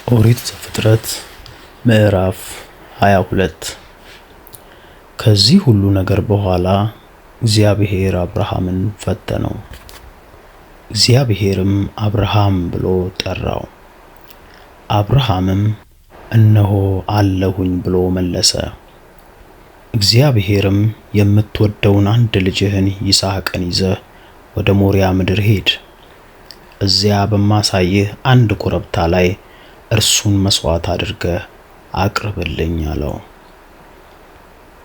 ኦሪት ዘፍጥረት ምዕራፍ 22 ከዚህ ሁሉ ነገር በኋላ እግዚአብሔር አብርሃምን ፈተነው። እግዚአብሔርም አብርሃም ብሎ ጠራው። አብርሃምም እነሆ አለሁኝ ብሎ መለሰ። እግዚአብሔርም የምትወደውን አንድ ልጅህን ይስሐቅን ይዘህ ወደ ሞሪያ ምድር ሂድ፣ እዚያ በማሳይህ አንድ ኮረብታ ላይ እርሱን መስዋዕት አድርገህ አቅርብልኝ አለው።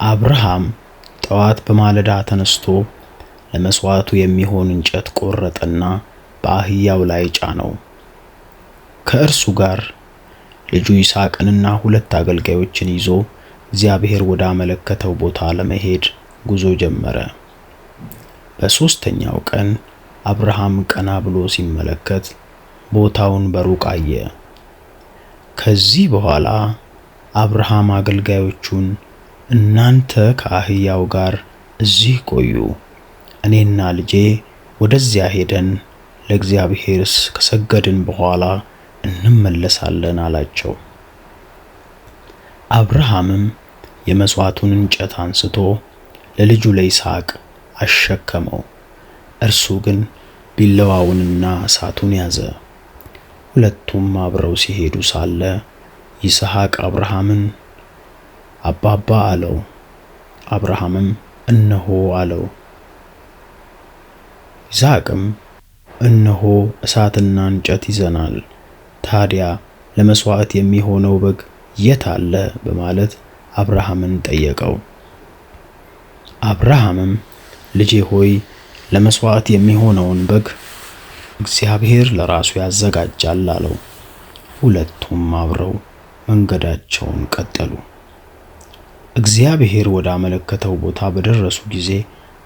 አብርሃም ጠዋት በማለዳ ተነስቶ ለመስዋዕቱ የሚሆን እንጨት ቆረጠና በአህያው ላይ ጫነው። ከእርሱ ጋር ልጁ ይስሐቅንና 2 አገልጋዮችን ይዞ እግዚአብሔር ወደ አመለከተው ቦታ ለመሄድ ጉዞ ጀመረ። በሦስተኛው ቀን አብርሃም ቀና ብሎ ሲመለከት ቦታውን በሩቅ አየ። ከዚህ በኋላ አብርሃም አገልጋዮቹን እናንተ ከአህያው ጋር እዚህ ቆዩ፣ እኔና ልጄ ወደዚያ ሄደን ለእግዚአብሔር ከሰገድን በኋላ እንመለሳለን አላቸው። አብርሃምም የመስዋዕቱን እንጨት አንስቶ ለልጁ ለይስሐቅ አሸከመው። እርሱ ግን ቢላዋውንና እሳቱን ያዘ። ሁለቱም አብረው ሲሄዱ ሳለ ይስሐቅ አብርሃምን አባባ አለው። አብርሃምም እነሆ አለው። ይስሐቅም እነሆ እሳትና እንጨት ይዘናል፣ ታዲያ ለመስዋዕት የሚሆነው በግ የት አለ? በማለት አብርሃምን ጠየቀው። አብርሃምም ልጄ ሆይ ለመስዋዕት የሚሆነውን በግ እግዚአብሔር ለራሱ ያዘጋጃል አለው። ሁለቱም አብረው መንገዳቸውን ቀጠሉ። እግዚአብሔር ወደ አመለከተው ቦታ በደረሱ ጊዜ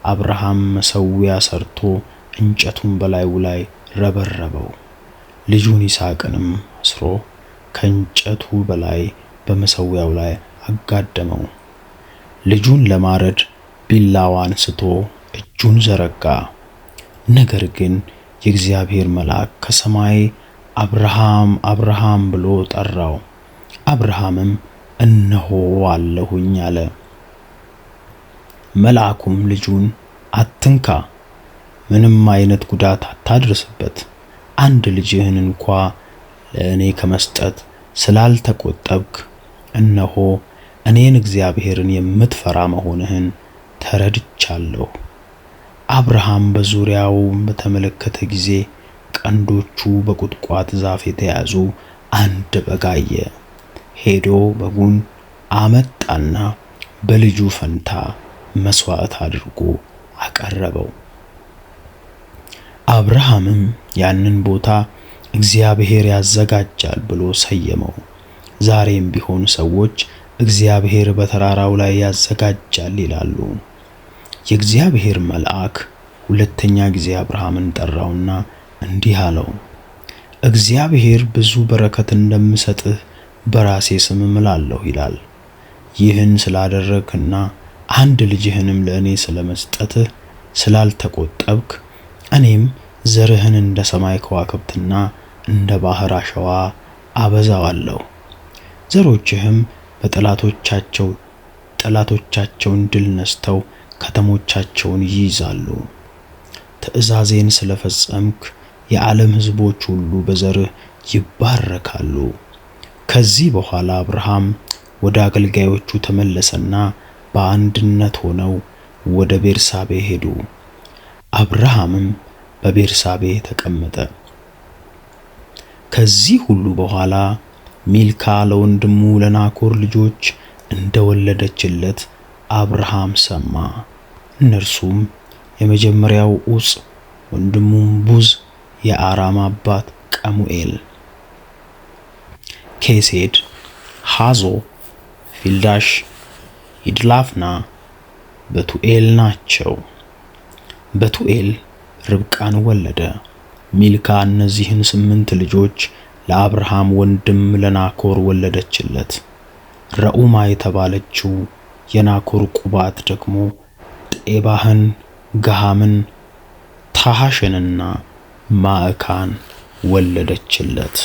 አብርሃም መሠዊያ ሰርቶ እንጨቱን በላዩ ላይ ረበረበው። ልጁን ይስሐቅንም አስሮ ከእንጨቱ በላይ በመሠዊያው ላይ አጋደመው። ልጁን ለማረድ ቢላዋ አንስቶ እጁን ዘረጋ። ነገር ግን የእግዚአብሔር መልአክ ከሰማይ አብርሃም አብርሃም ብሎ ጠራው። አብርሃምም እነሆ አለሁኝ አለ። መልአኩም ልጁን አትንካ፣ ምንም አይነት ጉዳት አታድርስበት፣ አንድ ልጅህን እንኳ ለእኔ ከመስጠት ስላልተቆጠብክ እነሆ እኔን እግዚአብሔርን የምትፈራ መሆንህን ተረድቻለሁ። አብርሃም በዙሪያው በተመለከተ ጊዜ ቀንዶቹ በቁጥቋጥ ዛፍ የተያዙ አንድ በግ አየ። ሄዶ በጉን አመጣና በልጁ ፈንታ መስዋዕት አድርጎ አቀረበው። አብርሃምም ያንን ቦታ እግዚአብሔር ያዘጋጃል ብሎ ሰየመው። ዛሬም ቢሆን ሰዎች እግዚአብሔር በተራራው ላይ ያዘጋጃል ይላሉ። የእግዚአብሔር መልአክ ሁለተኛ ጊዜ አብርሃምን ጠራውና እንዲህ አለው፣ እግዚአብሔር ብዙ በረከት እንደምሰጥህ በራሴ ስም እምላለሁ ይላል። ይህን ስላደረግህና አንድ ልጅህንም ለእኔ ስለመስጠትህ ስላልተቆጠብክ እኔም ዘርህን እንደ ሰማይ ከዋክብትና እንደ ባህር አሸዋ አበዛዋለሁ። ዘሮችህም ጠላቶቻቸውን ድል ነስተው ከተሞቻቸውን ይይዛሉ። ትእዛዜን ስለፈጸምክ የዓለም ሕዝቦች ሁሉ በዘርህ ይባረካሉ። ከዚህ በኋላ አብርሃም ወደ አገልጋዮቹ ተመለሰና በአንድነት ሆነው ወደ ቤርሳቤ ሄዱ። አብርሃምም በቤርሳቤ ተቀመጠ። ከዚህ ሁሉ በኋላ ሚልካ ለወንድሙ ለናኮር ልጆች እንደወለደችለት አብርሃም ሰማ። እነርሱም የመጀመሪያው ዑፅ፣ ወንድሙም ቡዝ፣ የአራም አባት ቀሙኤል፣ ኬሴድ፣ ሃዞ፣ ፊልዳሽ፣ ይድላፍና በቱኤል ናቸው። በቱኤል ርብቃን ወለደ። ሚልካ እነዚህን 8 ልጆች ለአብርሃም ወንድም ለናኮር ወለደችለት። ረኡማ የተባለችው የናኮር ቁባት ደግሞ ጤባህን፣ ገሃምን፣ ታሐሽንና ማዕካን ወለደችለት።